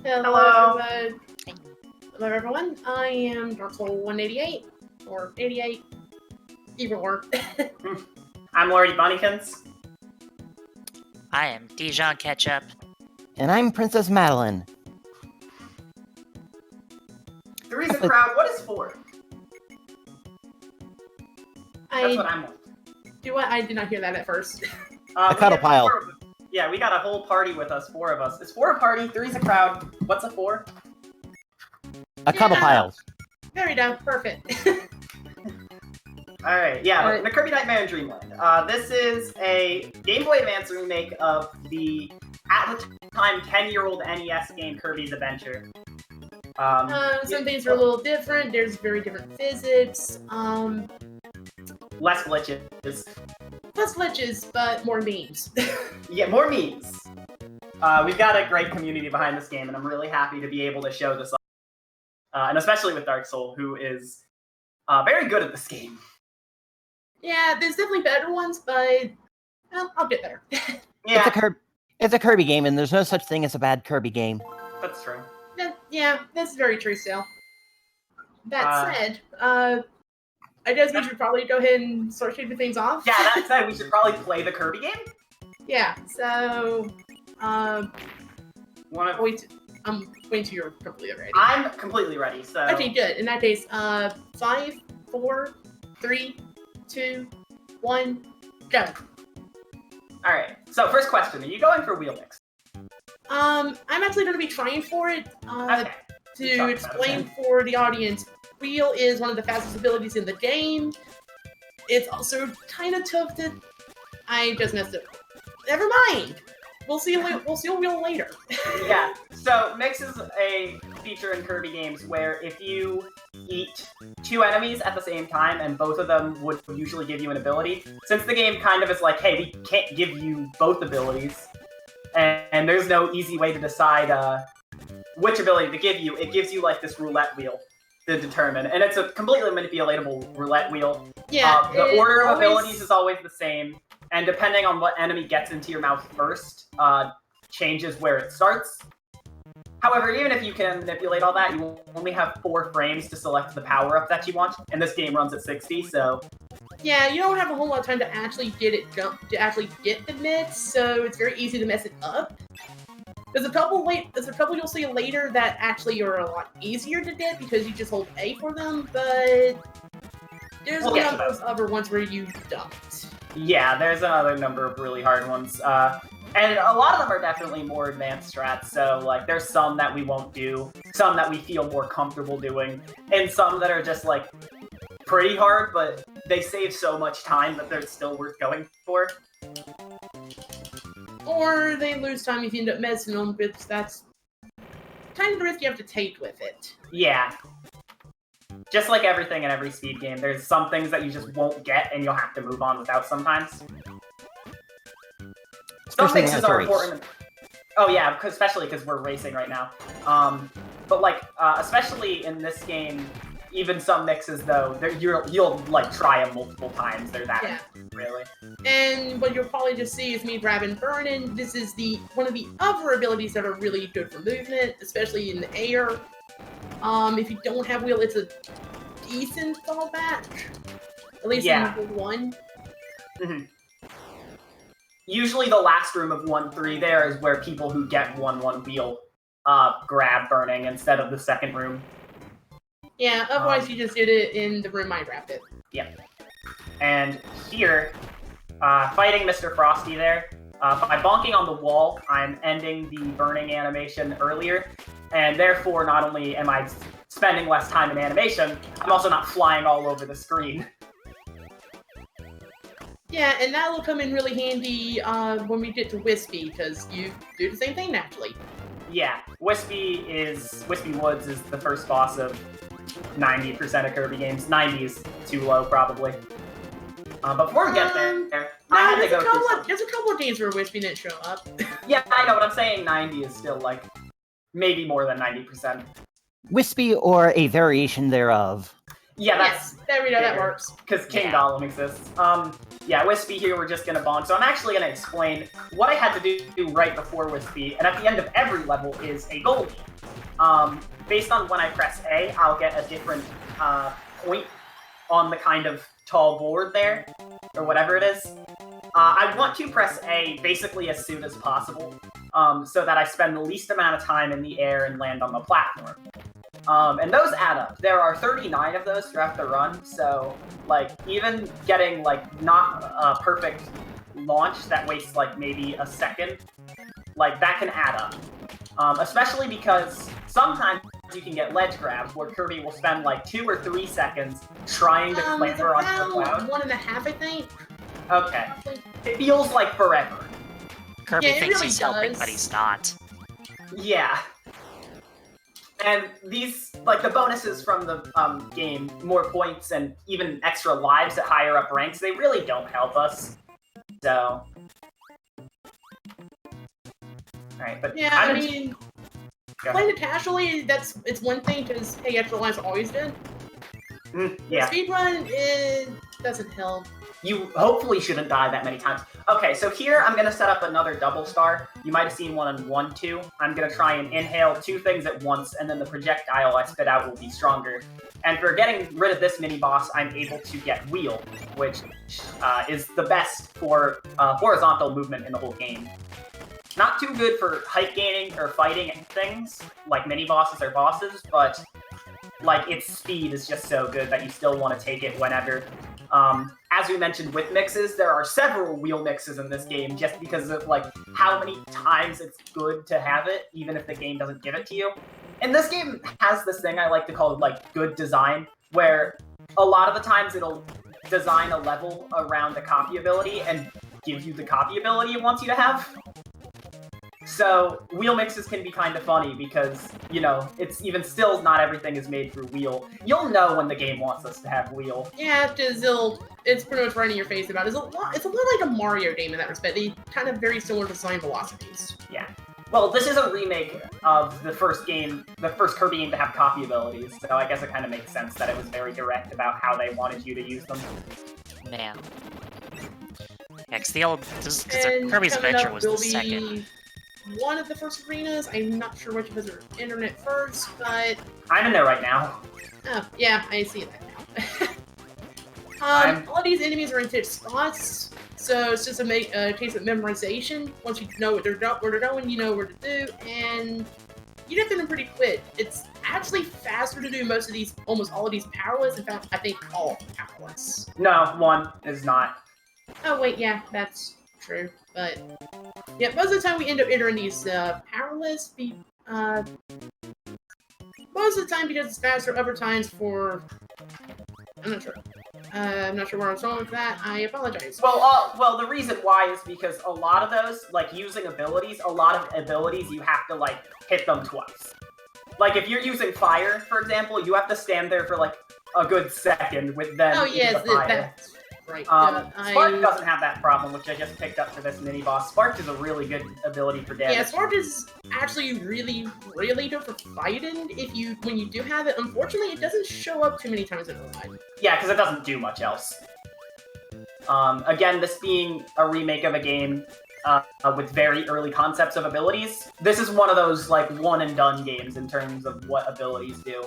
Hello. Everyone. Hello, everyone. I am Darksol188, or 88, either or. I'm LaurieDBunnykins. I am Dijon Ketchup. And I'm Princess Madeline. Three's a crowd. What is four? That's what I'm like. I did not hear that at first. A cuddle pile. Yeah, we got a whole party with us, four of us. Is four a party? Three's a crowd. What's a four? A cuddle pile. There we go. Perfect. Alright, yeah, Alright. the Kirby Nightmare in Dreamland. This is a Game Boy Advance remake of the, at the time, 10-year-old NES game Kirby's Adventure. Some things are a little different. There's very different physics. Less glitches. Less glitches, but more memes. Yeah, more memes. We've got a great community behind this game, and I'm really happy to be able to show this off. And especially with Dark Soul, who is very good at this game. Yeah, there's definitely better ones, but I'll get there. Yeah, It's a Kirby game, and there's no such thing as a bad Kirby game. that's true. Yeah, that's very true still. That said, I guess we should probably go ahead and start shooting things off. Yeah, that said, we should probably play the Kirby game. Yeah, so, I'm waiting till you're completely ready. I'm completely ready, so... Okay, good. In that case, 5, 4, 3, 2, 1, go. Alright, so first question, are you going for wheel mix? I'm actually going to be trying for it, Okay. to explain for the audience. Wheel is one of the fastest abilities in the game. It's also kind of tough to... I just messed it up. Never mind! We'll see wheel later. Yeah, so mix is a feature in Kirby games where if you eat two enemies at the same time and both of them would usually give you an ability, since the game kind of is like, hey, we can't give you both abilities, and there's no easy way to decide which ability to give you, it gives you like this roulette wheel to determine, and it's a completely manipulatable roulette wheel. Yeah, The order of abilities is always the same, and depending on what enemy gets into your mouth first, changes where it starts. However, even if you can manipulate all that, you only have 4 frames to select the power-up that you want, and this game runs at 60, so... Yeah, you don't have a whole lot of time to actually get it to actually get the mitts, so it's very easy to mess it up. There's a couple you'll see later that actually are a lot easier to get because you just hold A for them, but there's a number of other ones where you don't. Yeah, there's another number of really hard ones, and a lot of them are definitely more advanced strats, so, like, there's some that we won't do, some that we feel more comfortable doing, and some that are just, like, pretty hard, but they save so much time that they're still worth going for. Or they lose time if you end up messing them, but that's kind of the risk you have to take with it. Yeah. Just like everything in every speed game, there's some things that you just won't get and you'll have to move on without sometimes. Some mixes are important. Oh yeah, especially because we're racing right now. But like, especially in this game, even some mixes though, you'll like try them multiple times. They're that really. And what you'll probably just see is me grabbing burning. This is one of the other abilities that are really good for movement, especially in the air. If you don't have wheel, it's a decent fallback. At least in level 1. Mm-hmm. Usually the last room of 1-3 there is where people who get 1-1 wheel grab burning instead of the second room. Yeah, otherwise you just did it in the room I grabbed it. Yeah. And here, fighting Mr. Frosty there, by bonking on the wall, I'm ending the burning animation earlier, and therefore not only am I spending less time in animation, I'm also not flying all over the screen. Yeah, and that will come in really handy when we get to Wispy, because you do the same thing naturally. Yeah, Wispy Woods is the first boss of 90% of Kirby games. 90 is too low, probably. But before we get there, I had to go through there's a couple of games where Wispy didn't show up. Yeah, I know, but I'm saying 90 is still, like, maybe more than 90%. Wispy or a variation thereof. Yeah, that's... there we go, that works. Because King Gollum exists. Yeah, Wispy here, we're just gonna bonk. So I'm actually gonna explain what I had to do right before Wispy, and at the end of every level is a goldie. based on when I press A, I'll get a different point on the kind of tall board there, or whatever it is. I want to press A basically as soon as possible, so that I spend the least amount of time in the air and land on the platform. And those add up. There are 39 of those throughout the run, so, like, even getting, like, not a perfect launch that wastes, like, maybe a second, like, that can add up. Especially because sometimes you can get ledge grabs where Kirby will spend, like, 2 or 3 seconds trying to clamber onto the cloud. 1.5, I think. Okay. It feels like forever. Kirby Yeah, it thinks really he's helping, does. but he's not. Yeah. And these, like, the bonuses from the game, more points and even extra lives at higher up ranks, they really don't help us. So... Alright, but... Yeah, I mean, playing it casually, it's one thing, because, hey, extra lives always did. Yeah. Speedrun, it doesn't help. You hopefully shouldn't die that many times. Okay, so here I'm going to set up another double star. You might have seen one on 1-2. I'm going to try and inhale 2 things at once, and then the projectile I spit out will be stronger. And for getting rid of this mini-boss, I'm able to get Wheel, which is the best for horizontal movement in the whole game. Not too good for height gaining or fighting things, like mini-bosses or bosses, but like its speed is just so good that you still want to take it whenever. As we mentioned with mixes, there are several wheel mixes in this game just because of like how many times it's good to have it, even if the game doesn't give it to you. And this game has this thing I like to call like good design, where a lot of the times it'll design a level around the copy ability and give you the copy ability it wants you to have. So, wheel mixes can be kind of funny because, you know, it's even still not everything is made through wheel. You'll know when the game wants us to have wheel. Yeah, because it's pretty much right in your face about it. It's a lot like a Mario game in that respect. They kind of very similar design velocities. Yeah. Well, this is a remake of the first Kirby game to have copy abilities, so I guess it kind of makes sense that it was very direct about how they wanted you to use them. Man. Yeah, because the old... And Kirby's coming Adventure up was will the be second. one of the first arenas. I'm not sure which was their internet first, but... I'm in there right now. Oh, yeah, I see that now. All these enemies are in tipped spots, so it's just a case of memorization. Once you know where they're going, you know where to do, and you get them pretty quick. It's actually faster to do almost all of these powerless. In fact, I think all powerless. No, one is not. Oh wait, yeah, that's true. But yeah, most of the time we end up entering these powerless. Most of the time because it's faster. Other times for I'm not sure. I'm not sure where I was going with that. I apologize. Well, the reason why is because a lot of those, like using abilities, a lot of abilities you have to like hit them twice. Like if you're using fire, for example, you have to stand there for like a good second with them. Oh yes, the fire. that's right. Spark doesn't have that problem, which I just picked up for this mini boss. Spark is a really good ability for damage. Yeah, Spark is actually really, really good for fighting. When you do have it, unfortunately, it doesn't show up too many times in real life. Yeah, because it doesn't do much else. Again, this being a remake of a game with very early concepts of abilities, this is one of those like one and done games in terms of what abilities do.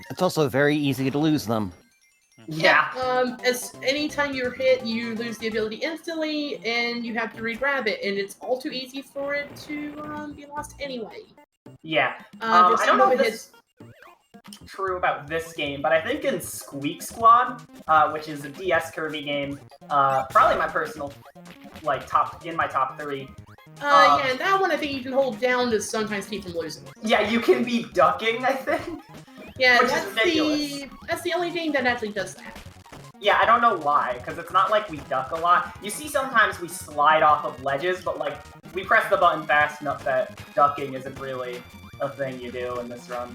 It's also very easy to lose them. Yeah. As anytime you're hit, you lose the ability instantly, and you have to re-grab it, and it's all too easy for it to be lost anyway. Yeah. I don't know if this is true about this game, but I think in Squeak Squad, which is a DS Kirby game, probably my personal, like, in my top 3. Yeah, and that one I think you can hold down to sometimes keep from losing. Yeah, you can be ducking, I think. Yeah, which is ridiculous. That's the only game that actually does that. Yeah, I don't know why, because it's not like we duck a lot. You see sometimes we slide off of ledges, but like, we press the button fast enough that ducking isn't really a thing you do in this run.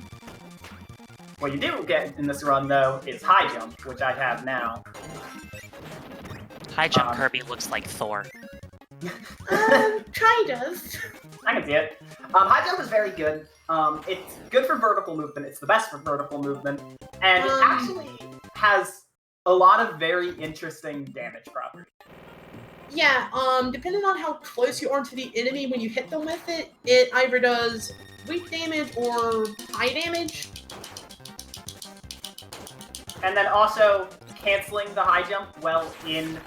What you do get in this run, though, is high jump, which I have now. High jump Kirby looks like Thor. Kind of. I can see it. High jump is very good. It's good for vertical movement. It's the best for vertical movement. And it actually has a lot of very interesting damage properties. Yeah, depending on how close you are to the enemy when you hit them with it, it either does weak damage or high damage. And then also canceling the high jump well in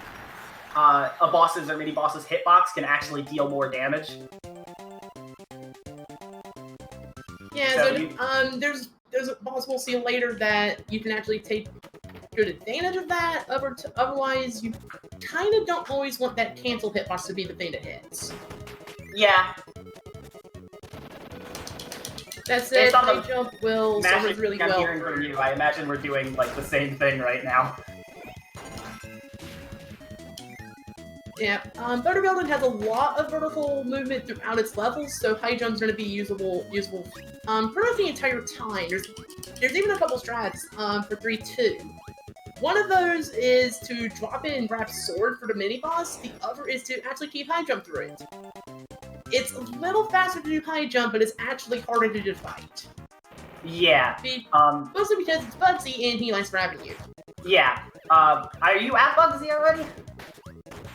a boss's or mini boss's hitbox can actually deal more damage. Yeah, So so there's a possible see later that you can actually take good advantage of that. Otherwise, you kind of don't always want that cancel hitbox to be the thing that hits. Yeah. That's Based it. on High the jump will magic serve really I'm well. hearing from you, I imagine we're doing like the same thing right now. Yeah, Butter Building has a lot of vertical movement throughout its levels, so high jump's going to be usable pretty much the entire time. There's even a couple strats for 3-2. One of those is to drop it and grab sword for the mini boss. The other is to actually keep high jump through it. It's a little faster to do high jump, but it's actually harder to do fight. Yeah. Mostly because it's Bugsy and he likes grabbing you. Yeah. Are you at Bugsy already?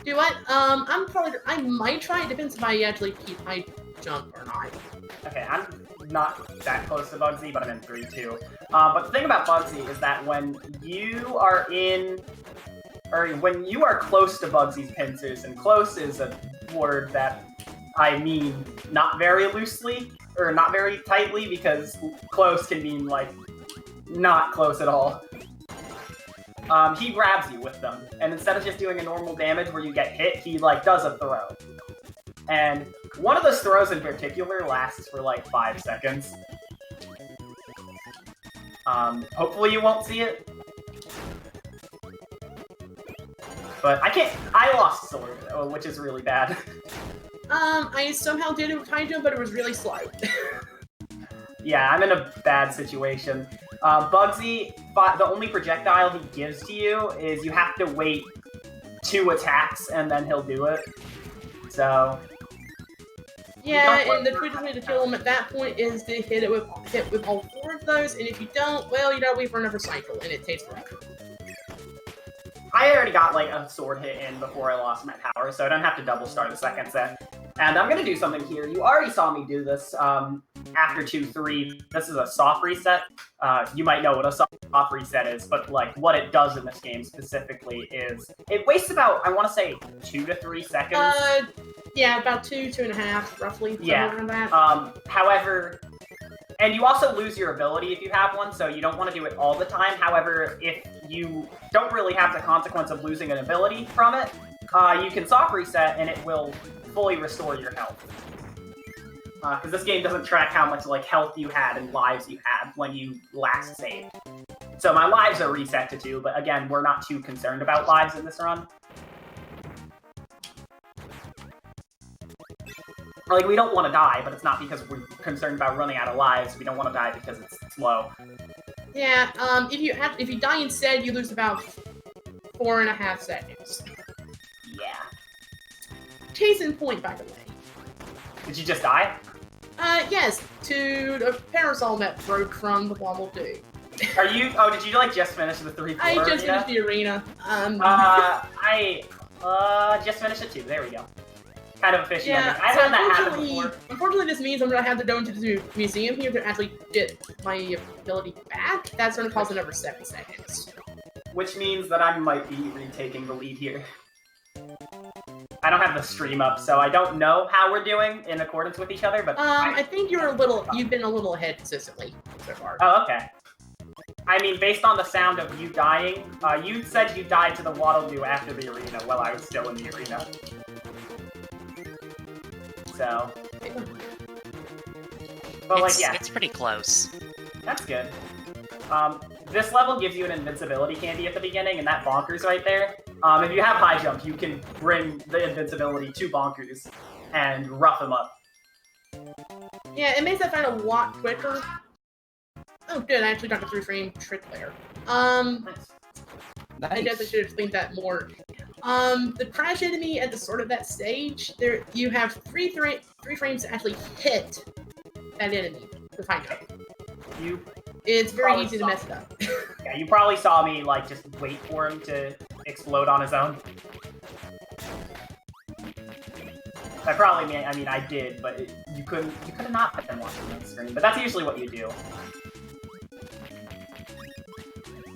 Do what? I might try. It depends if I actually keep high jump or not. Okay, I'm not that close to Bugsy, but I'm in 3-2. But the thing about Bugsy is that when you are when you are close to Bugsy's pincers, and close is a word that I mean not very loosely, or not very tightly, because close can mean, like, not close at all. He grabs you with them, and instead of just doing a normal damage where you get hit, he, like, does a throw. And one of those throws in particular lasts for, like, 5 seconds. Hopefully you won't see it. But I lost sword, which is really bad. I somehow did it with high jump, but it was really slow. Yeah, I'm in a bad situation. Bugsy, the only projectile he gives to you is you have to wait 2 attacks and then he'll do it. So... Yeah, and the quickest way to kill him at that point is to hit with all 4 of those, and if you don't, well, you gotta wait for another cycle, and it takes forever. I already got, like, a sword hit in before I lost my power, so I don't have to double start the second set. And I'm gonna do something here. You already saw me do this after 2-3. This is a soft reset. You might know what a soft reset is, but, like, what it does in this game specifically is it wastes about, I want to say, 2 to 3 seconds. Yeah, about 2.5, roughly. Yeah. Around that. However, and you also lose your ability if you have one, so you don't want to do it all the time. However, if you don't really have the consequence of losing an ability from it, you can soft reset and it will fully restore your health. Because this game doesn't track how much, like, health you had and lives you had when you last saved. So my lives are reset to 2, but again, we're not too concerned about lives in this run. Like, we don't want to die, but it's not because we're concerned about running out of lives. We don't want to die because it's slow. Yeah, if you die instead, you lose about 4.5 seconds. Yeah. Case in point, by the way. Did you just die? Yes, to the parasol that broke from the Wobble Do. Are you? Oh, did you like just finish the 3-4? I just finished the arena. I just finished it too. There we go. Kind of a fishy ending. I've had that happen before. Unfortunately, this means I'm gonna have to go into the museum here to actually get my ability back. That's gonna cost another 7 seconds. Which means that I might be retaking the lead here. I don't have the stream up, so I don't know how we're doing in accordance with each other, but... I think you've been a little ahead consistently so far. Oh, okay. I mean, based on the sound of you dying, you said you died to the Waddle Doo after the arena while I was still in the arena. So... But, like, yeah. It's pretty close. That's good. This level gives you an invincibility candy at the beginning, and that Bonkers right there. If you have high jump, you can bring the invincibility to Bonkers and rough him up. Yeah, it makes that fight a lot quicker. Oh, good, I actually got the 3-frame trick there. Nice. I guess I should have explained that more. The crash enemy at the start of that stage, you have 3 frames to actually hit that enemy with high jump. It's very easy to mess it up. Yeah, you probably saw me, like, just wait for him to explode on his own. I probably mean, I did, but you could have not been watching the screen. But that's usually what you do.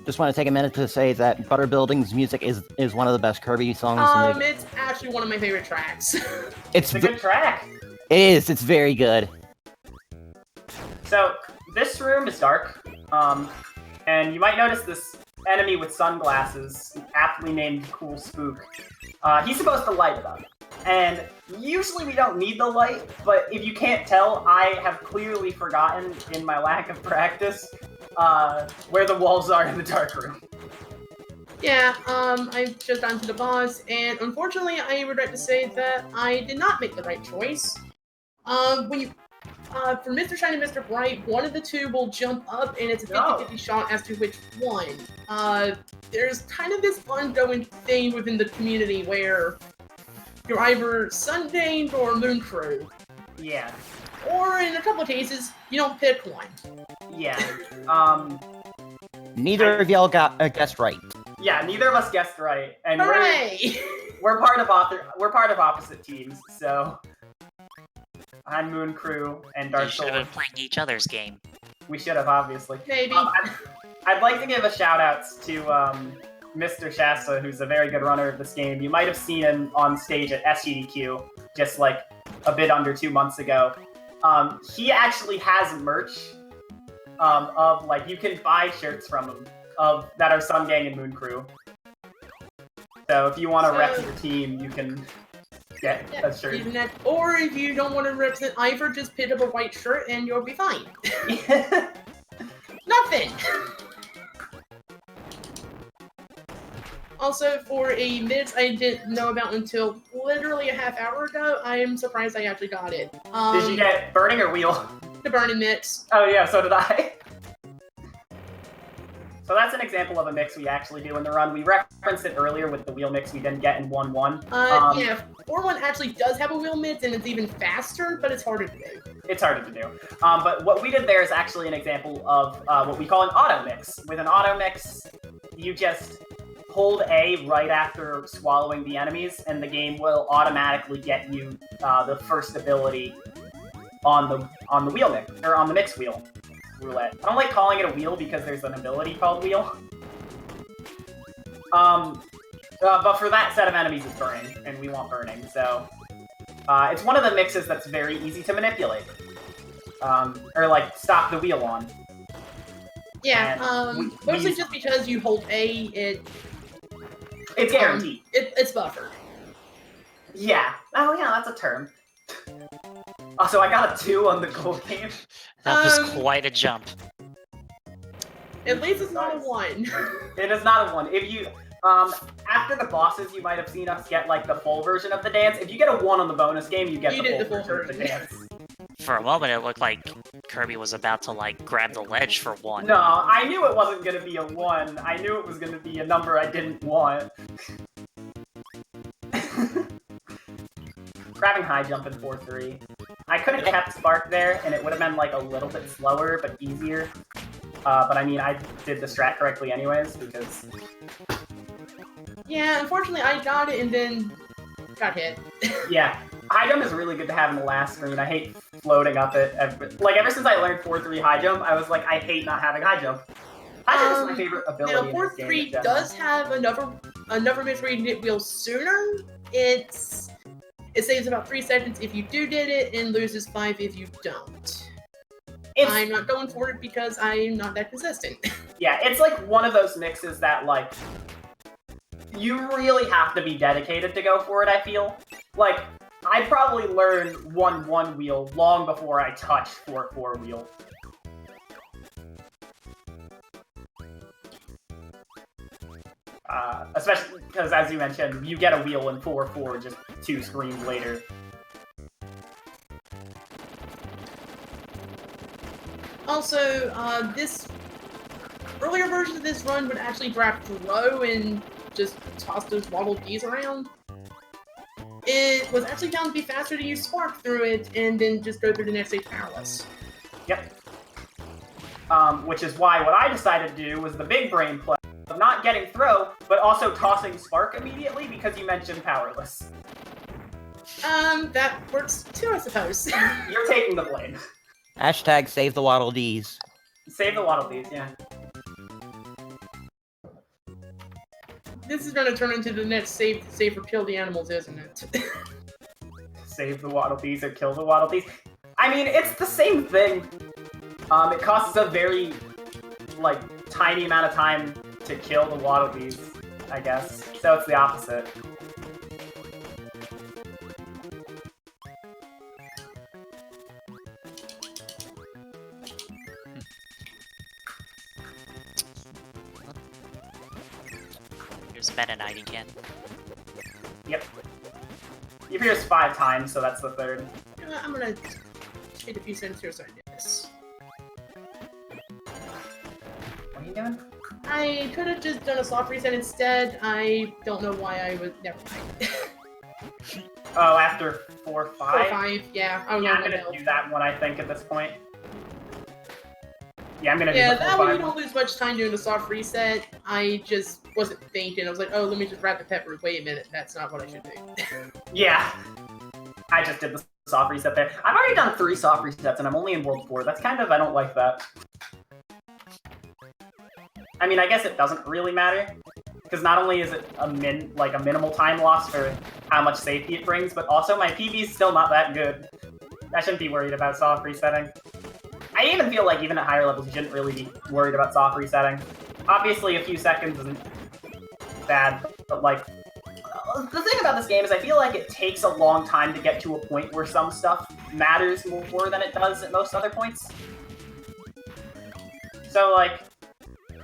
Just want to take a minute to say that Butterbuilding's music is one of the best Kirby songs. It's actually one of my favorite tracks. It's a good track. It is. It's very good. So this room is dark, and you might notice this enemy with sunglasses, aptly named Cool Spook. He's supposed to light it up. And usually we don't need the light, but if you can't tell, I have clearly forgotten, in my lack of practice, where the walls are in the dark room. Yeah, I've just gotten to the boss, and unfortunately I regret to say that I did not make the right choice. For Mr. Shine and Mr. Bright, one of the two will jump up, and it's a 50-50 shot as to which one. There's kind of this ongoing thing within the community where you're either Sundained or Moon Crew. Yeah. Or in a couple of cases, you don't pick one. Yeah. Neither of y'all got guessed right. Yeah, neither of us guessed right, and Hooray! we're part of opposite teams. So I'm Moon Crew and You Darksol. should have been playing each other's game. We should have, obviously. Maybe. I'd like to give a shout out to Mr. Shasta, who's a very good runner of this game. You might have seen him on stage at SGDQ just like a bit under 2 months ago. He actually has merch of like you can buy shirts from him that are Sun Gang and Moon Crew. So if you want to rep your team, you can get a shirt. Even that, or if you don't want to represent either, just pick up a white shirt and you'll be fine. Nothing! Also, for a mid I didn't know about until literally a half hour ago, I am surprised I actually got it. Did you get Burning or Wheel? The Burning mix. Oh yeah, so did I. So that's an example of a mix we actually do in the run. We referenced it earlier with the wheel mix we didn't get in 1-1. Yeah, 4-1 actually does have a wheel mix, and it's even faster, but it's harder to do. It's harder to do. But what we did there is actually an example of what we call an auto mix. With an auto mix, you just hold A right after swallowing the enemies, and the game will automatically get you the first ability on the wheel mix, or on the mix wheel. Roulette. I don't like calling it a wheel because there's an ability called wheel. But for that set of enemies, it's burning, and we want burning, so it's one of the mixes that's very easy to manipulate, or like stop the wheel on. Yeah, mostly just because you hold A, it's guaranteed. It's buffered. Yeah. Oh yeah, that's a term. Also, I got a 2 on the gold game. That was quite a jump. At least it's not a 1. It is not a 1. If you, after the bosses, you might have seen us get, like, the full version of the dance. If you get a 1 on the bonus game, you get the full version of the dance. For a moment, it looked like Kirby was about to, like, grab the ledge for 1. No, I knew it wasn't gonna be a 1. I knew it was gonna be a number I didn't want. Grabbing high jump in 4-3. I could have kept Spark there, and it would have been, like, a little bit slower, but easier. But I mean, I did the strat correctly anyways, because... Yeah, unfortunately, I got it and then got hit. Yeah. High jump is really good to have in the last screen. I hate floating up it. Like, ever since I learned 4-3 high jump, I was like, I hate not having high jump. High jump is my favorite ability in this game. 4-3 does have another mid-range hit wheel sooner. It saves about 3 seconds if you do get it, and loses 5 if you don't. I'm not going for it because I'm not that consistent. Yeah, it's like one of those mixes that, like, you really have to be dedicated to go for it, I feel. Like, I'd probably learn 1-1 wheel long before I touch 4-4 wheel. Especially because, as you mentioned, you get a wheel in 4-4 just 2 screens later. Also, this earlier version of this run would actually grab throw and just toss those Waddle Dees around. It was actually found to be faster to use Spark through it and then just go through the next stage powerless. Yep. Which is why what I decided to do was the big brain play of not getting throw, but also tossing Spark immediately because you mentioned powerless. That works too, I suppose. You're taking the blame. Hashtag save the Waddle Dees. Save the Waddle Dees, yeah. This is gonna turn into the next save or kill the animals, isn't it? Save the Waddle Dees or kill the Waddle Dees. I mean, it's the same thing. It costs a very, like, tiny amount of time to kill the Waddle Dees, I guess. So it's the opposite. Here's Mennonite again. Yep. You've used 5 times, so that's the 3rd. I'm gonna take a few seconds here so I do this. What are you doing? I could have just done a soft reset instead. I don't know why I would. Never mind. Oh, after 4, 5? 4 or 5, yeah. I Yeah, I'm gonna do that one, I think, at this point. Yeah, I'm gonna do the 4, that way 5. you don't lose much time doing the soft reset. I just wasn't thinking. I was like, oh, let me just grab the pepper. Wait a minute, that's not what I should do. Yeah. I just did the soft reset there. I've already done 3 soft resets, and I'm only in World 4. That's kind of, I don't like that. I mean, I guess it doesn't really matter, because not only is it a minimal time loss for how much safety it brings, but also my PB is still not that good. I shouldn't be worried about soft resetting. I even feel like even at higher levels, you shouldn't really be worried about soft resetting. Obviously, a few seconds isn't bad, but like, the thing about this game is I feel like it takes a long time to get to a point where some stuff matters more than it does at most other points. So, like,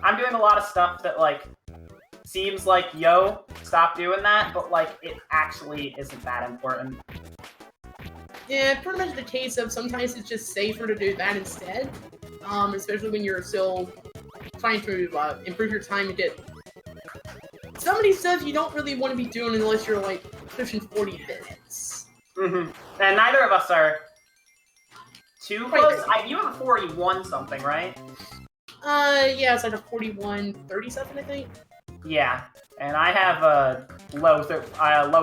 I'm doing a lot of stuff that, like, seems like, yo, stop doing that, but, like, it actually isn't that important. Yeah, pretty much the case of sometimes it's just safer to do that instead. Especially when you're still trying to improve your time to get some of these stuff you don't really want to be doing unless you're like pushing 40 minutes. Mm-hmm. And neither of us are too Quite close. busy. You have a 41 something, right? Yeah, it's like a 41-30 something, I think. Yeah, and I have a low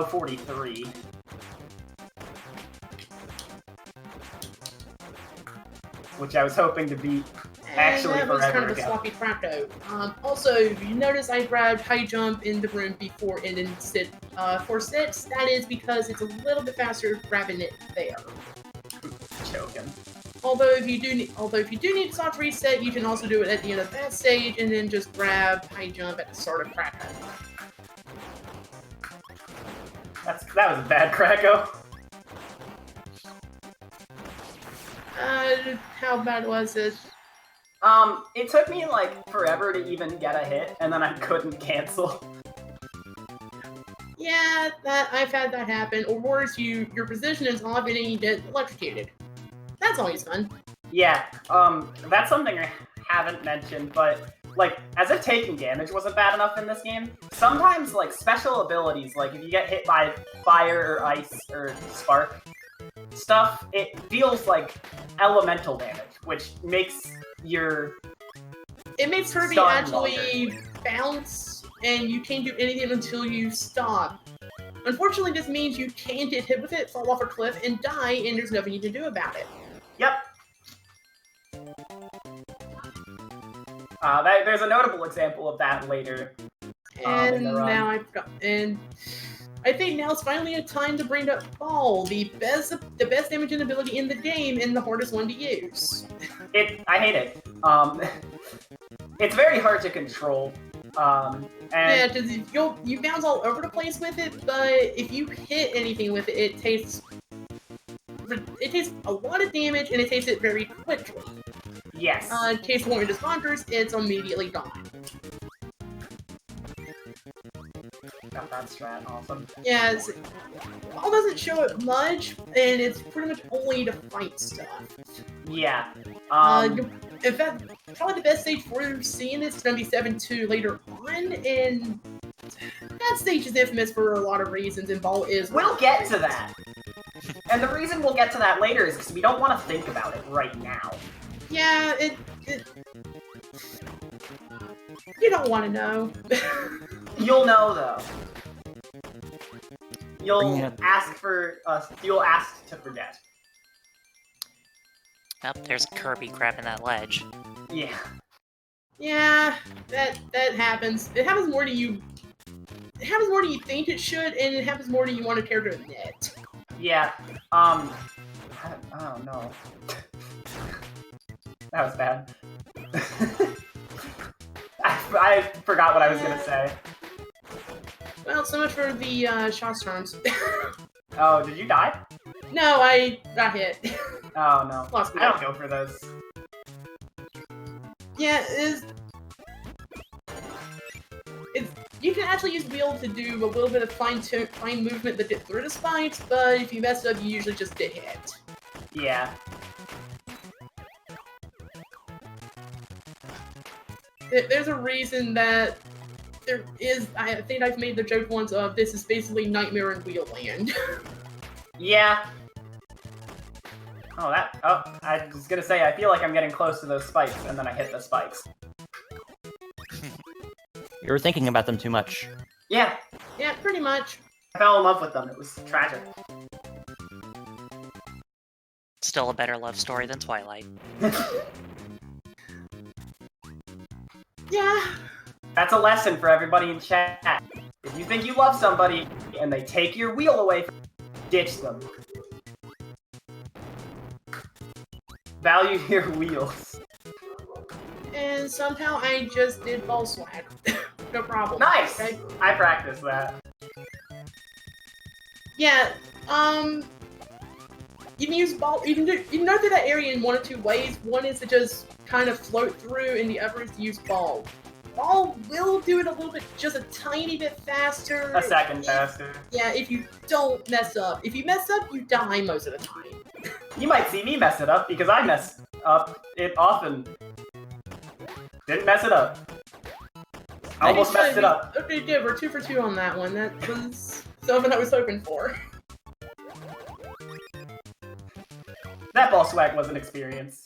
43. Which I was hoping to beat actually And that was kind forever of a ago. sloppy crap though. Also, you notice I grabbed high jump in the room before and then sit for sits. That is because it's a little bit faster grabbing it there. Choking. Although if you do need a soft reset, you can also do it at the end of that stage and then just grab high jump at the start of Krakow. That was a bad Krakow. How bad was it? It took me like forever to even get a hit, and then I couldn't cancel. Yeah, I've had that happen. Or worse, your position is off and then you get electrocuted. That's always fun. Yeah, that's something I haven't mentioned, but like, as if taking damage wasn't bad enough in this game, sometimes like special abilities, like if you get hit by fire or ice or spark stuff, it feels like elemental damage, which makes your Kirby stun actually bounce, and you can't do anything until you stop. Unfortunately, this means you can't get hit with it, fall off a cliff, and die, and there's nothing you can do about it. Yep. There's a notable example of that later. And in the run. now I think now it's finally a time to bring up Ball, the best damaging ability in the game and the hardest one to use. I hate it. It's very hard to control. Yeah, because you bounce all over the place with it, but if you hit anything with it, it takes a lot of damage and it takes it very quickly. Yes. In case one of the spawners, it's immediately gone. Got that strat, awesome. Yeah, Ball doesn't show it much, and it's pretty much only to fight stuff. Yeah. In fact, probably the best stage for seeing this is going to be 7-2 later on, and that stage is infamous for a lot of reasons, and Ball is... We'll get to that. And the reason we'll get to that later is because we don't want to think about it right now. Yeah, you don't want to know. You'll know, though. you'll it. ask for you'll ask to forget. Oh, there's Kirby grabbing that ledge. Yeah. Yeah, that happens. It happens more than you. It happens more than you think it should, and it happens more than you want a character to admit. Yeah. Oh no. That was bad. I forgot what I was gonna say. Well, so much for the shots turns. Oh, did you die? No, I got hit. Oh no. Lost I don't go for those. Yeah, it's you can actually use wheel to do a little bit of fine movement that get through the spikes, but if you mess up, you usually just get hit. Yeah. There's a reason that there is. I think I've made the joke once of this is basically Nightmare in Wheel Land. Yeah. Oh, I was gonna say, I feel like I'm getting close to those spikes, and then I hit the spikes. You were thinking about them too much. Yeah. Yeah, pretty much. I fell in love with them. It was tragic. Still a better love story than Twilight. Yeah. That's a lesson for everybody in chat. If you think you love somebody, and they take your wheel away from you, ditch them. Value your wheels. And somehow I just did ball swag. No problem. Nice! Okay? I practiced that. Yeah, you can use ball, you can go through that area in one of two ways. One is to just kind of float through, and the other is to use ball. Ball will do it a little bit, just a tiny bit faster. A second faster. Yeah, if you don't mess up. If you mess up, you die most of the time. You might see me mess it up, because I mess up it often. Didn't mess it up. I almost messed it up. Okay, good. We're 2 for 2 on that one. That was something I was hoping for. That ball swag was an experience.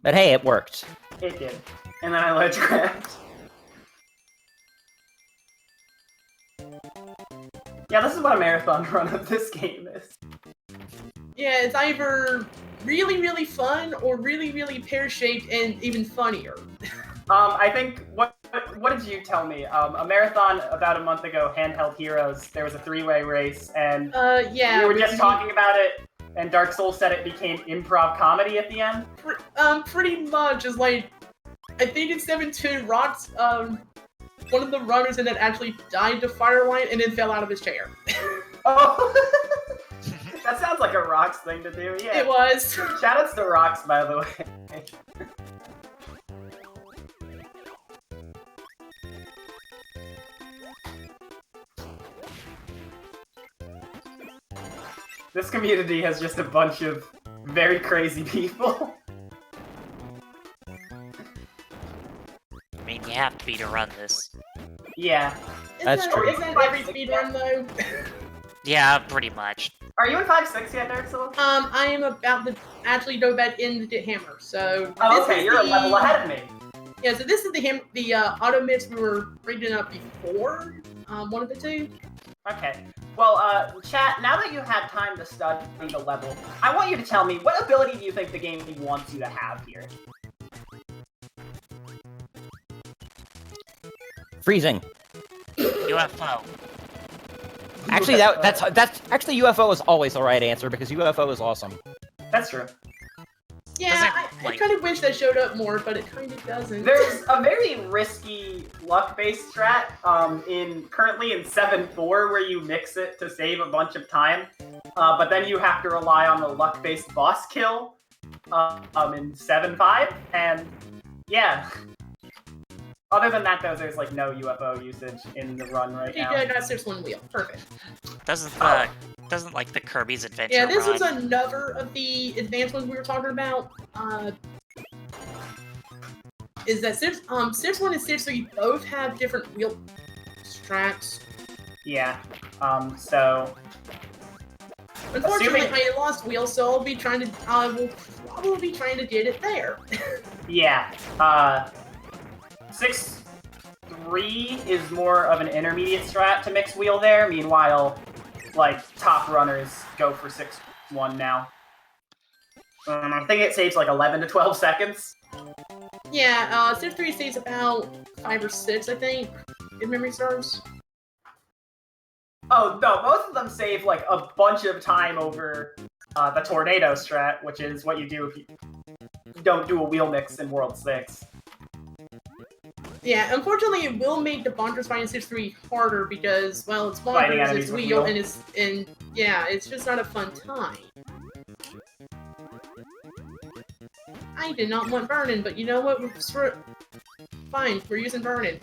But hey, it worked. It did. And then I ledge grabbed. Yeah, this is what a marathon run of this game is. Yeah, it's either really, really fun or really, really pear-shaped and even funnier. I think, what did you tell me? A marathon about a month ago, Handheld Heroes, there was a 3-way race, and yeah. we were just talking about it, and Dark Soul said it became improv comedy at the end. Pretty much. It's like, I think in 7-2, Rock's, one of the runners in it actually died to firelight and then fell out of his chair. Oh! That sounds like a Rocks thing to do, yeah. It was. Shoutouts to Rocks, by the way. This community has just a bunch of very crazy people. I mean, you have to be to run this. Yeah. That's true. Isn't that every speedrun, though? Yeah, pretty much. Are you in 5.6 yet, Darksol? I am about to actually go back in the hammer, so... Oh, this okay, is you're a the- level ahead of me. Yeah, so this is the auto mix we were reading up before, one of the two. Okay. Well, chat, now that you had time to study the level, I want you to tell me, what ability do you think the game wants you to have here? Freezing. UFO. Actually, that's actually UFO is always the right answer because UFO is awesome. That's true. Yeah, I like- kind of wish that showed up more, but it kind of doesn't. There's a very risky luck-based strat currently in 7.4 where you mix it to save a bunch of time, but then you have to rely on the luck-based boss kill in 7.5, and yeah. Other than that, though, there's like no UFO usage in the run right now. Yeah, I got 6-1 wheel. Perfect. Doesn't like the Kirby's Adventure Yeah, this run. was another of the advanced ones we were talking about. Is that 6-1 and 6-3 both have different wheel strats. Yeah. So Unfortunately, Assuming- I lost wheel, so I will probably be trying to get it there. yeah. 6-3 6-3 is more of an intermediate strat to mix wheel there. Meanwhile, like, top runners go for 6-1 now. I think it saves like 11 to 12 seconds. Yeah, 6-3 saves about 5 or 6, I think, if memory serves. Oh, no, both of them save like a bunch of time over the tornado strat, which is what you do if you don't do a wheel mix in World 6. Yeah, unfortunately, it will make the Bonkers fighting 6-3 harder because, well, it's Fighting Bonkers, enemies it's with wheel, wheel. and yeah, it's just not a fun time. I did not want Vernon, but you know what? Fine, we're using Vernon.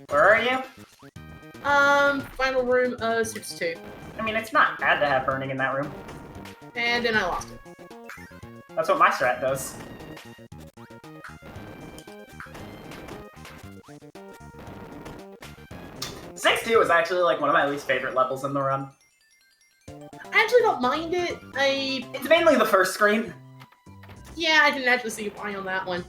Where are you? Final room of 6-2. I mean, it's not bad to have burning in that room. And then I lost it. That's what my strat does. Six 2 is actually like one of my least favorite levels in the run. I actually don't mind it. It's mainly the first screen. Yeah, I didn't actually see why on that one.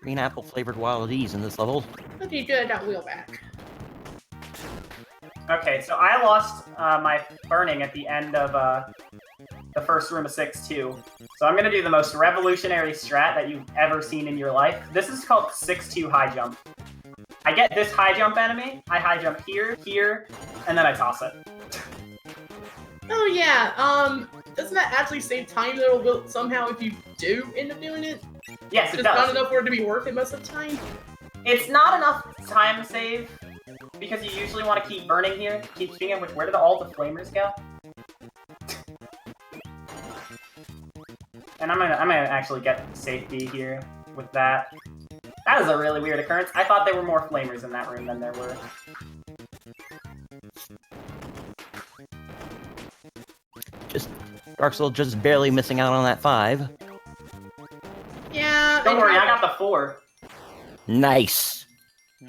Green apple flavored Wild E's in this level. Okay, good, I got wheel back. Okay, so I lost my burning at the end of the first room of 6-2. So I'm gonna do the most revolutionary strat that you've ever seen in your life. This is called 6-2 high jump. I get this high jump enemy, I high jump here, here, and then I toss it. Oh yeah, doesn't that actually save time though somehow if you do end up doing it? Yes, it It's not does. enough for it to be worth it most of the time? It's not enough time save, because you usually want to keep burning here. Speaking of which, where did all the flamers go? And I'm gonna actually get safety here with that. That is a really weird occurrence. I thought there were more flamers in that room than there were. Darksol just barely missing out on that 5. Yeah. Don't worry, I got the 4. Nice.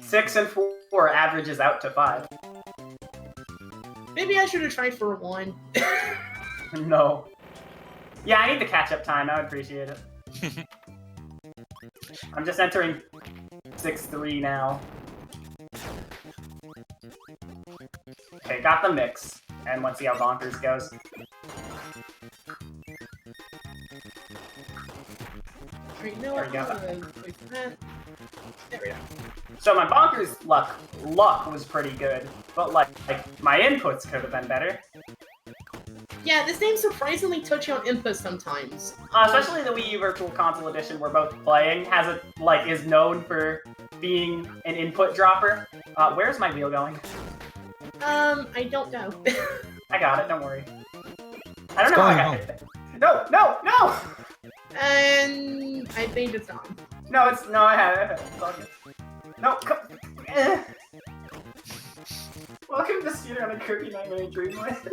6 and 4 averages out to 5. Maybe I should have tried for 1. No. Yeah, I need the catch-up time. I would appreciate it. I'm just entering 6-3 now. Okay, got the mix. And let's see how Bonkers goes. Alright, no, There you go. There we go. So my Bonkers luck was pretty good, but like my inputs could have been better. Yeah, this game's surprisingly touchy on input sometimes. Especially the Wii U Virtual Console Edition we're both playing is known for being an input dropper. Where's my wheel going? I don't know. I got it, don't worry. I don't know how I got hit. No! And I think it's on. No, I have it. It's all good. No, come. Welcome to speedrunning Kirby Nightmare Dreamland.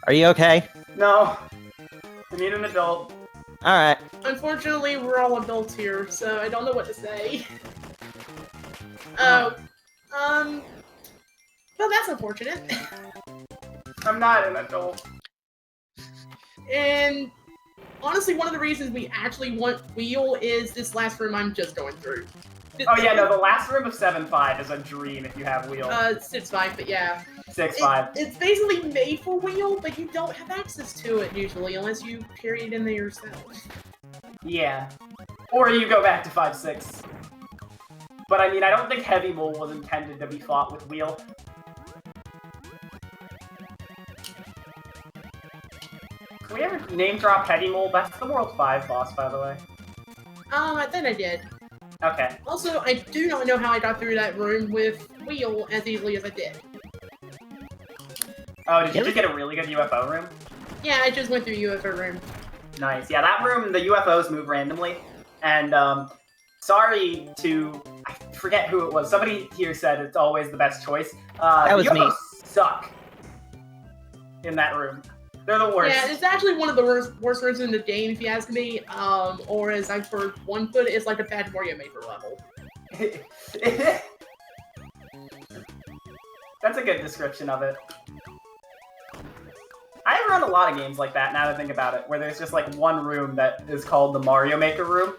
Are you okay? No. I need an adult. Alright. Unfortunately, we're all adults here, so I don't know what to say. Oh, well, that's unfortunate. I'm not an adult. And honestly, one of the reasons we actually want wheel is this last room I'm just going through. Oh yeah, no, the last room of 7-5 is a dream if you have wheel. 6-5, but yeah. 6-5. It's basically made for wheel, but you don't have access to it usually, unless you carry it in there yourself. Yeah. Or you go back to 5-6. But I mean, I don't think Heavy Mole was intended to be fought with wheel. Can we ever name drop Heavy Mole? That's the World 5 boss, by the way. I think I did. Okay. Also, I do not know how I got through that room with wheel as easily as I did. Oh, did you just get a really good UFO room? Yeah, I just went through UFO room. Nice. Yeah, that room, the UFOs move randomly. And, sorry to... I forget who it was. Somebody here said it's always the best choice. That was UFOs me. suck in that room. They're the worst. Yeah, it's actually one of the worst rooms in the game, if you ask me. Or as I've heard one put it, it's like a bad Mario Maker level. That's a good description of it. I've run a lot of games like that, now that I think about it, where there's just like one room that is called the Mario Maker room.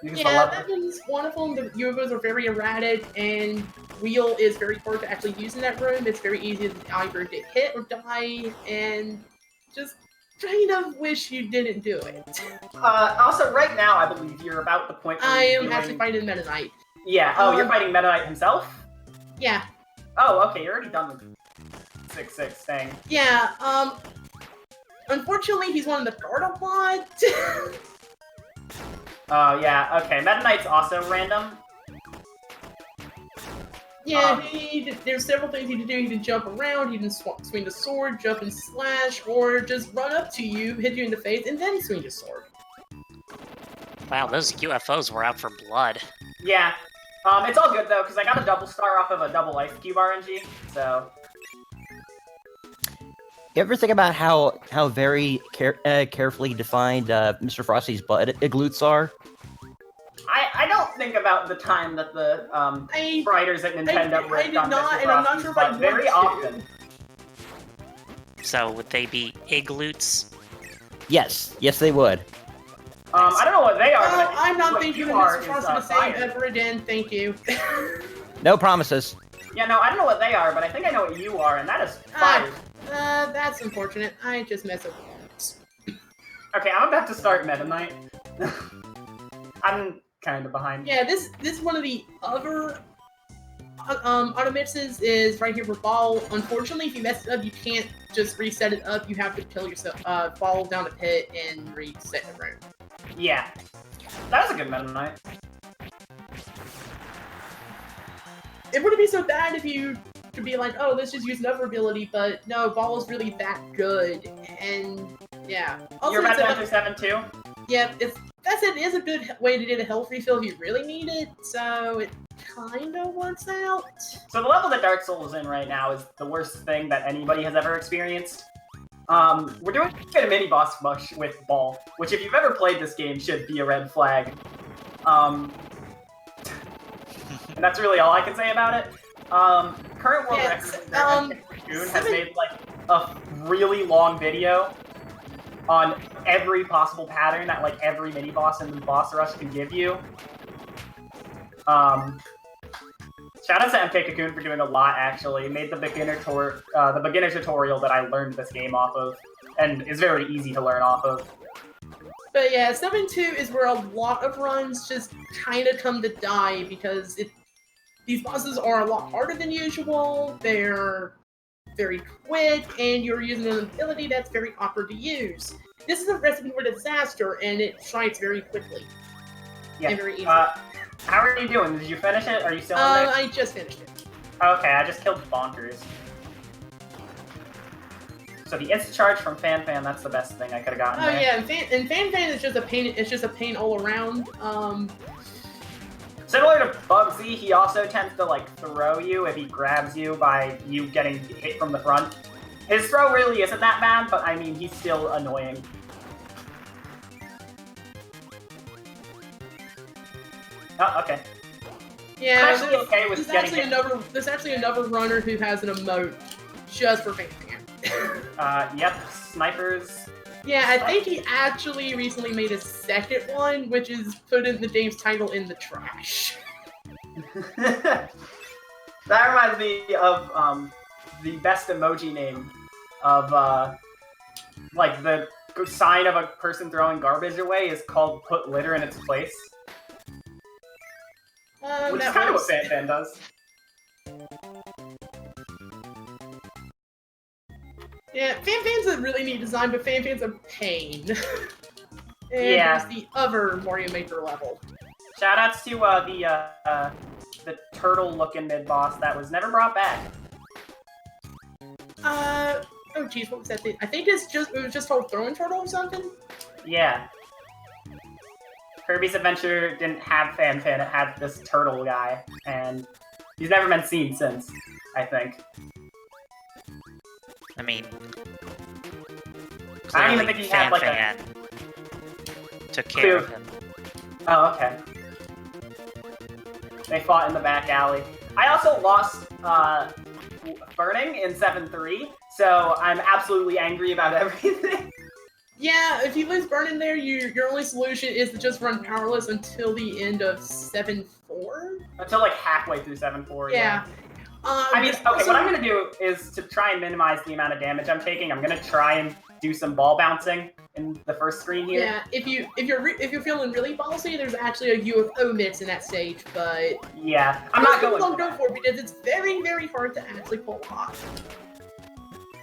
Yeah, that one's one of them. The UFOs are very erratic, and wheel is very hard to actually use in that room. It's very easy to either get hit or die, and just kind of wish you didn't do it. Also, right now, I believe you're about the point where I you're am doing... actually fighting Meta Knight. Yeah, oh, you're fighting Meta Knight himself? Yeah. Oh, okay, you're already done with 6-6 thing. Yeah, unfortunately, he's one of the guard a lot. Oh, yeah, okay. Meta Knight's also random. Yeah, there's several things he can do. He can jump around, he can swing the sword, jump and slash, or just run up to you, hit you in the face, and then swing the sword. Wow, those UFOs were out for blood. Yeah. It's all good, though, because I got a double star off of a double Ice Cube RNG, so... You ever think about how very carefully defined Mr. Frosty's butt glutes are? I don't think about the time that the writers at Nintendo worked on Mr. and I'm not Frosty's sure if I butt very want to. often. So would they be iglutes? Yes, they would. I don't know what they are, Well, but I'm not what thinking you of are Mr. is, Frosty the same fire. ever again, thank you. No promises. Yeah, no, I don't know what they are, but I think I know what you are, and that is fire. That's unfortunate. I just messed up. Okay, I'm about to start Meta Knight. I'm kind of behind. Yeah, this is one of the other auto mixes is right here for ball. Unfortunately, if you mess it up, you can't just reset it up. You have to kill yourself, fall down the pit, and reset the room. Yeah. That was a good Meta Knight. It wouldn't be so bad if you could be like, oh, let's just use another ability, but no, ball is really that good, and yeah. Also, You're about to enter 7 too? Yeah, it is a good way to get a health refill if you really need it, so it kind of works out. So the level that Dark Souls is in right now is the worst thing that anybody has ever experienced. We're doing a mini boss rush with Ball, which if you've ever played this game should be a red flag. And that's really all I can say about it. Current world record has made like a really long video on every possible pattern that like every mini boss in the boss rush can give you. Shout out to MK Cocoon for doing a lot. Actually, made the beginner tutorial that I learned this game off of, and is very easy to learn off of. But yeah, 7-2 is where a lot of runs just kind of come to die because these bosses are a lot harder than usual. They're very quick, and you're using an ability that's very awkward to use. This is a recipe for disaster, and it strikes very quickly. Yeah. And very easy. How are you doing? Did you finish it? Are you still in there? I just finished it. Okay, I just killed Bonkers. So the instant charge from Fan, that's the best thing I could have gotten there. Yeah, and Fan is just a pain. It's just a pain all around. Similar to Bugsy, he also tends to like throw you if he grabs you by you getting hit from the front. His throw really isn't that bad, but I mean, he's still annoying. Oh, okay. Yeah, I'm actually okay with getting hit. There's actually another runner who has an emote just for Fan. Yep, snipers. Yeah, I think he actually recently made a second one, which is put in the game's title in the trash. That reminds me of the best emoji name of like the sign of a person throwing garbage away is called "Put litter in its place," which is kind of what Fan does. Yeah, Fan's a really neat design, but Fan's a pain. And Yeah. there's the other Mario Maker level. Shoutouts to the turtle-looking mid-boss that was never brought back. Oh geez, what was that thing? I think it was just called Throwing Turtle or something? Yeah. Kirby's Adventure didn't have Fan, it had this turtle guy, and he's never been seen since, I think. I mean, I don't even think he had like Fan took care of him. Oh, okay. They fought in the back alley. I also lost burning in 7-3, so I'm absolutely angry about everything. Yeah, if you lose burn in there, your only solution is to just run powerless until the end of 7-4? Until like halfway through 7-4. Yeah. I mean, okay, what I'm gonna do is to try and minimize the amount of damage I'm taking. I'm gonna try and do some ball bouncing in the first screen here. Yeah, if you're feeling really ballsy, there's actually a UFO mix in that stage, but yeah, I'm not going. Don't go for it because it's very, very hard to actually pull off.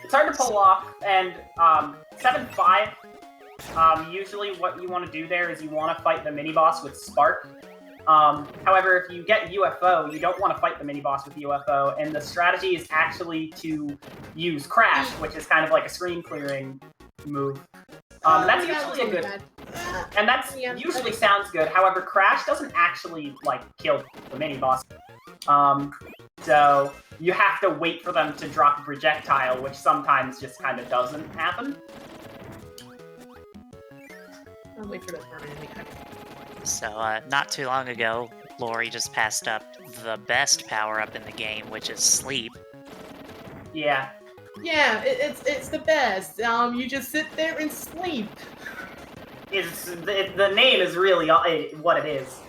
It's hard to pull off, and 7-5. Usually, what you want to do there is you want to fight the mini boss with Spark. However, if you get UFO, you don't want to fight the mini-boss with UFO, and the strategy is actually to use Crash, which is kind of like a screen-clearing move. That's usually a good... And that's usually sounds good, however, Crash doesn't actually, like, kill the mini-boss. So you have to wait for them to drop a projectile, which sometimes just kind of doesn't happen. I'll wait for that for a minute. So, not too long ago, Laurie just passed up the best power-up in the game, which is sleep. Yeah. Yeah, it's the best. You just sit there and sleep. The name is really what it is.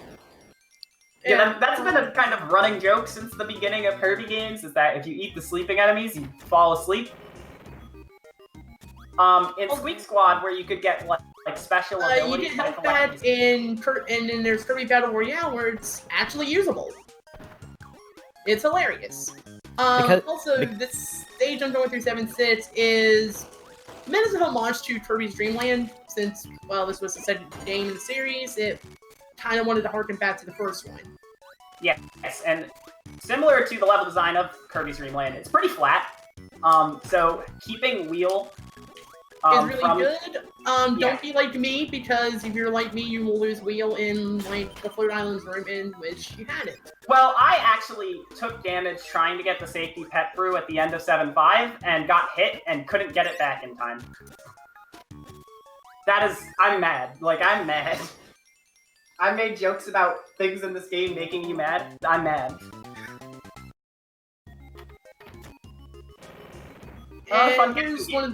Yeah, that's been a kind of running joke since the beginning of Kirby games, is that if you eat the sleeping enemies, you fall asleep. In Squeak Squad, where you could get like special abilities. You didn't have that and then there's Kirby Battle Royale, where it's actually usable. It's hilarious. This stage I'm going through 7-6 is meant as a homage to Kirby's Dream Land, since, well, this was the second game in the series. It kind of wanted to harken back to the first one. Yes, and similar to the level design of Kirby's Dream Land, it's pretty flat. So keeping Wheel is really good. Don't be like me, because if you're like me, you will lose Wheel in like the Float Islands room in which you had it. Well, I actually took damage trying to get the safety pet brew at the end of 7-5 and got hit and couldn't get it back in time. I'm mad. Like, I'm mad. I made jokes about things in this game making you mad. I'm mad. And here's one of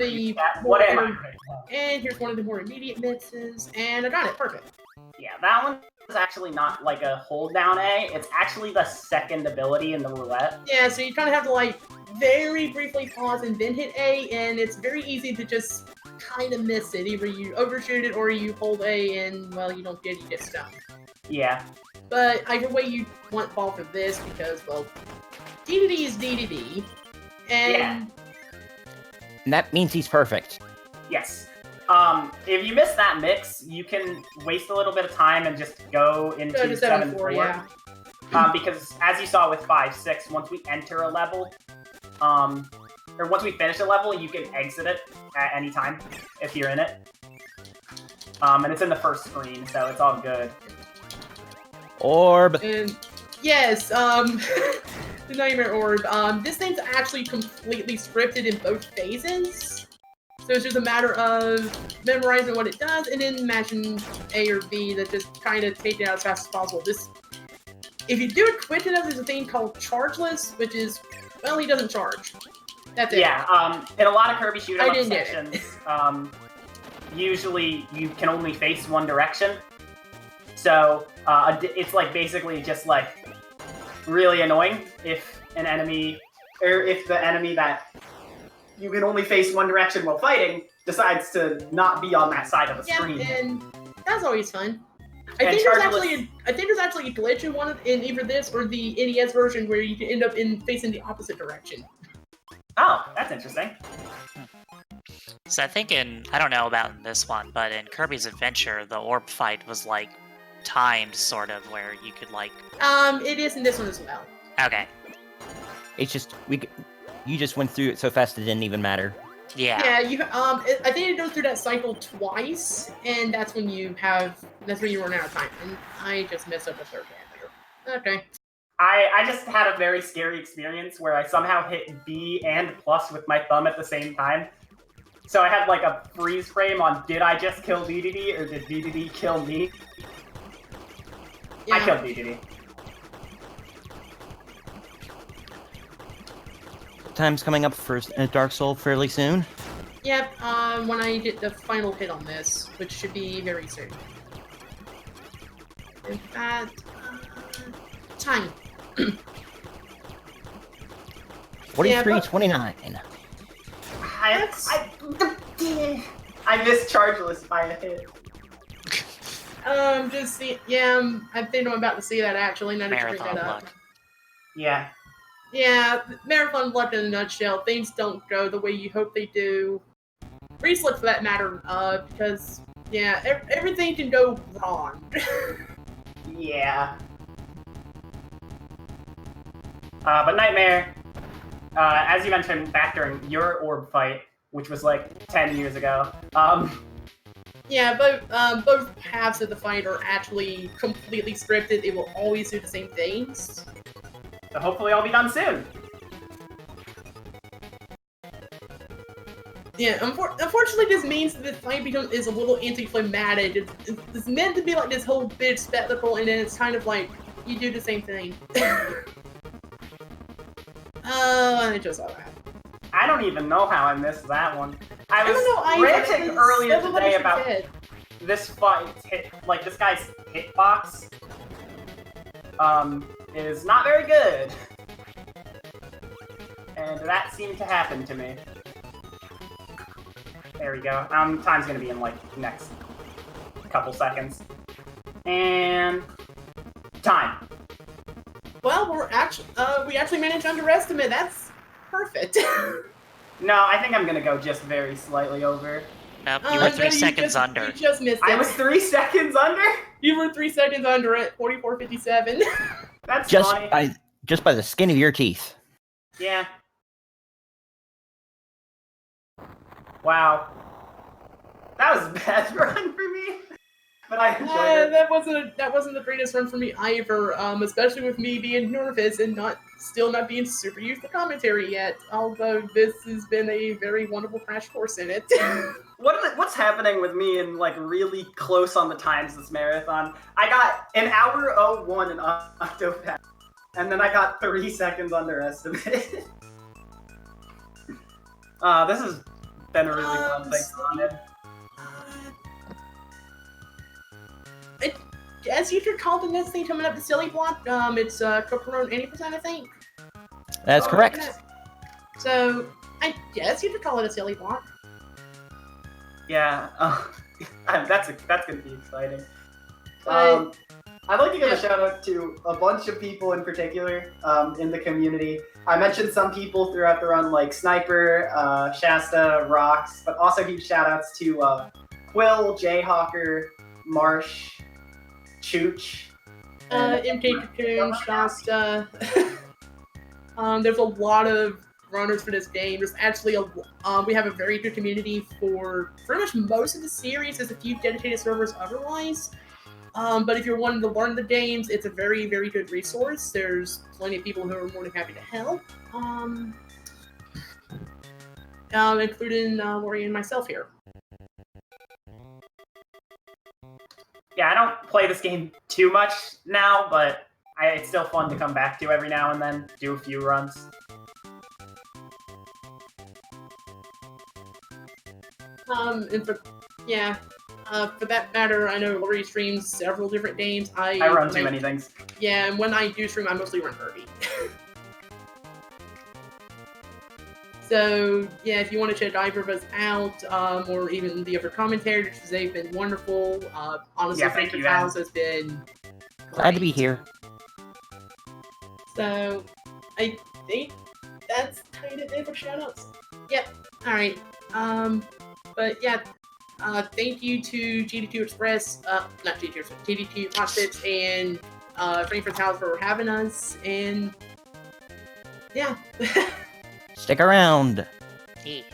the more immediate misses, and I got it perfect. Yeah, that one is actually not like a hold down A. It's actually the second ability in the roulette. Yeah, so you kind of have to like very briefly pause and then hit A, and it's very easy to just kind of miss it. Either you overshoot it or you hold A, and well, you don't get stunned. Yeah. But either way, you want ball for this because, well, DDD is DDD, and. Yeah. And that means he's perfect. Yes. If you miss that mix, you can waste a little bit of time and just go into 7-4. Yeah. Because as you saw with 5-6, once we enter a level, or once we finish a level, you can exit it at any time if you're in it. And it's in the first screen, so it's all good. Orb. And yes, the Nightmare Orb. This thing's actually completely scripted in both phases. So it's just a matter of memorizing what it does and then matching A or B that just kind of take it out as fast as possible. If you do it quick enough, there's a thing called Chargeless, which is, well, he doesn't charge. That's it. Yeah, in a lot of Kirby shoot 'em up sections, usually you can only face one direction. So it's like basically just like really annoying if an enemy, or if the enemy that you can only face one direction while fighting decides to not be on that side of the screen. Yeah, and that's always fun. I think there's actually a glitch in either this or the NES version where you can end up facing the opposite direction. Oh, that's interesting. So I think I don't know about in this one, but in Kirby's Adventure, the orb fight was like timed, sort of, where you could like... It is in this one as well. Okay. It's just, you just went through it so fast it didn't even matter. Yeah. Yeah, I think it goes through that cycle twice, and that's when you run out of time. And I just messed up the third one. Okay. I just had a very scary experience where I somehow hit B and plus with my thumb at the same time. So I had like a freeze frame on, did I just kill DDD or did DDD kill me? Yeah. I killed DDD. time's coming up for Dark Soul fairly soon. Yep, when I get the final hit on this, which should be very soon. In fact, time. 43:29. I missed Chargeless by a hit. Just see, yeah, I think I'm about to see that actually. Now that you bring Marathon that up. luck. Yeah. Yeah, marathon luck in a nutshell. Things don't go the way you hope they do. Race luck, for that matter, because yeah, everything can go wrong. Yeah. But Nightmare, as you mentioned back during your orb fight, which was like 10 years ago, Yeah, both halves of the fight are actually completely scripted. It will always do the same things. so hopefully I'll be done soon. Yeah, unfortunately, this means that the fight is a little anticlimactic. It's meant to be like this whole big spectacle, and then it's kind of like you do the same thing. Oh, I just saw that. I don't even know how I missed that one. I was don't know, ranting earlier everybody today should about hit. this fight, this guy's hitbox, is not very good. And that seemed to happen to me. There we go. Time's gonna be in, like, next couple seconds. And... time. Well, we actually managed to underestimate. That's perfect. No, I think I'm gonna go just very slightly over. Nope, you were 3 no, seconds You under. just missed it. I was 3 seconds under? You were 3 seconds under it. 44:57. That's Just funny. by the skin of your teeth. Yeah. Wow. That was a bad run for me. But I enjoyed it. That wasn't the greatest run for me either. Especially with me being nervous and still not being super used to commentary yet. Although this has been a very wonderful crash course in it. What's happening with me and like really close on the times this marathon? I got an hour 01 in Octopath, and then I got 3 seconds underestimated. This has been a really fun thing on it. As you could call the next thing coming up the silly block, it's cooked around 80%, I think. That's correct. So, I guess you could call it a silly block. Yeah, that's gonna be exciting. I'd like to give a shout out to a bunch of people in particular in the community. I mentioned some people throughout the run, like Sniper, Shasta, Rox, but also huge shout outs to Quill, Jayhawker, Marsh, Chooch, MK Cocoon, Shasta. There's a lot of runners for this game. There's actually we have a very good community for pretty much most of the series. There's a few dedicated servers otherwise. But if you're wanting to learn the games, it's a very, very good resource. There's plenty of people who are more than happy to help. Including Laurie and myself here. Yeah, I don't play this game too much now, but it's still fun to come back to every now and then, do a few runs. For that matter, I know Laurie streams several different games. I run too many things. Yeah, and when I do stream, I mostly run Kirby. So, yeah, if you want to check either of us out, or even the other commentators, they've been wonderful. Honestly, Yeah, thank you, House has been Glad to be great. here. So, I think that's kind of it for shoutouts. Yep, alright. But yeah, thank you to GD2 Express, not GD2 Express, GD2 Hospits and Frankfurt's House for having us, and yeah. Stick around. Hey.